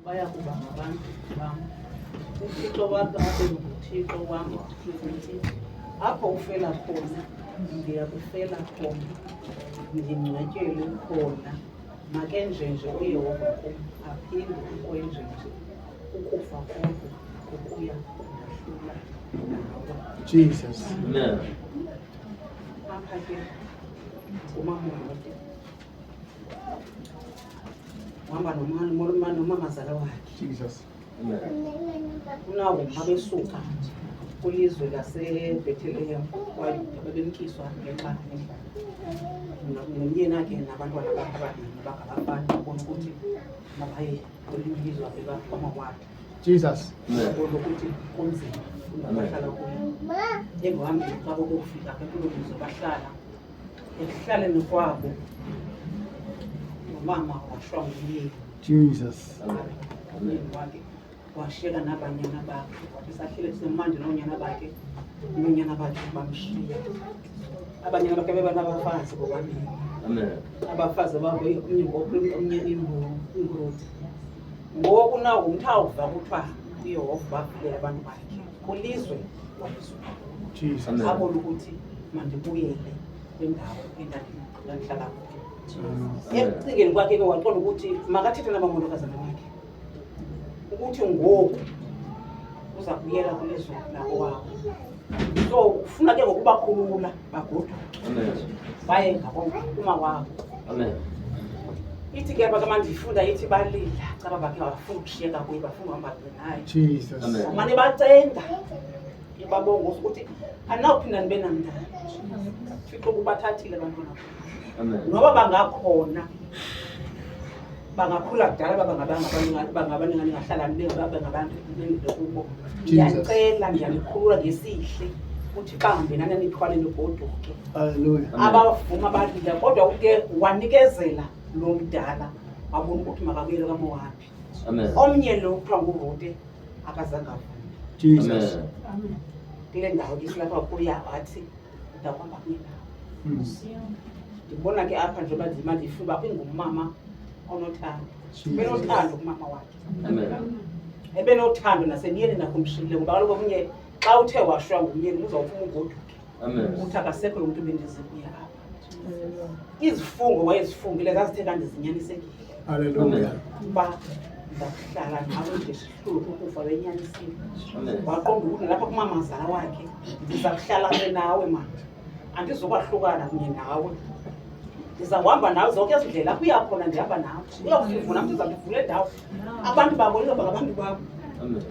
baya kuba ngabantu bam. uThixo wami abe nguThixo wami ukuthi apho ufela khona ngiyakufela khona, ngingcwetyelwe khona. Makenjenje uYehova kum aphinde ukwenjenje, ukufa konke ukuya kungahlula nawe. Jesus. Amen. Apha ke uMamote uhamba nomamazala wakhe. Jesus. Amen. Unawo abesuka kwilizwe laseBethlehem kwaYuda bebemkiswa ngenxa yendlala. Nomyeni akhe nabantwana bakhe ababini bangabafana babona ukuthi mabaye kwelinye ilizwe bamakwabo. Jesus. Babona ukuthi kunzima bahlala kuyo. Ekuhambeni kwabo kokufika kuloo lizwe bahlala ekuhlaleni kwabo nomama washwa ngumyeni. Jesus. Umyeni wakhe washiyeka nabanyana bakhe, wathi sahlele sisemandi noonyana bakhe, noonyana bakhe bamshiya. Abanyana bakhe bebanabafazi bobabini. Amen. Abafazi babo omnye ingurudi. Ngoku nawo umthawuva kuthiwa uYehova baphile abantu bakhe kwilizwe wabisuka. Jesus. Amen. Abona ukuthi mandibuyele kwindawo endandihlala kuyo. Ekucingeni kwakhe ke waqonda ukuthi makathethe nabamolokazana bakhe ukuthi ngoku uza kubuyela kwilizwe lakowabo. So ufuna ke ngokubakhulula bagoduke Amen. baye ngakompuma wabo. Amen. Ithi ke bakamandifunda ithi balila caba bakhe bafuna ukushiyeka kuye, bafuna uhamba naye. Jesus. Amen. Mane bacenga ibabonga ukuthi anawuphinda nibe namntana. Thixo kubathathile abantwana. Amen. Noba bangakhona bangakhula kudala bangabaningani ngahlala nibe ngabantu nendile kubo. Ngiyacela ngiyanikhulula ngesihle ukuthi bahambe nani nithwale nigoduke. Hallelujah. Abavuma balila kodwa uke wanikezela lo mdala wabona ukuthi makabuyele kaMowabi. Amen. Omnye lo kuthiwa nguRute akazange avume. Jesus. Amen. Kule ndawo isilapha kuya wathi ndakuhamba kunye. Ndibona ke apha njengoba ndima ndifuna uba ingumama onothando. Benothando kumama wakhe. Amen. Ebenothando nasemyeni nakumshiyile ngoba kaloku omnye xa uthe washwa ngumyeni uzawufuna ugoduke. Amen. Uthi akasekho lo mntu bendizibuya apha. Izifungo wayezifungile zazithe kanti zinyanisekile. Hallelujah. Uba ndakuhlala nawe ndishihlulo ukufa benyanisile. Amen. Waqonda ukuthi lapha kumamazala wakhe ndiza kuhlala nawe mama, andizokwahlukana kunye nawe, ndizawuhamba nawe zonke ezi ndlela kuya khona ndihamba nawe, uyakuvuna mntu uzakuvula endawo abantu babonile ngabantu babo. Amen.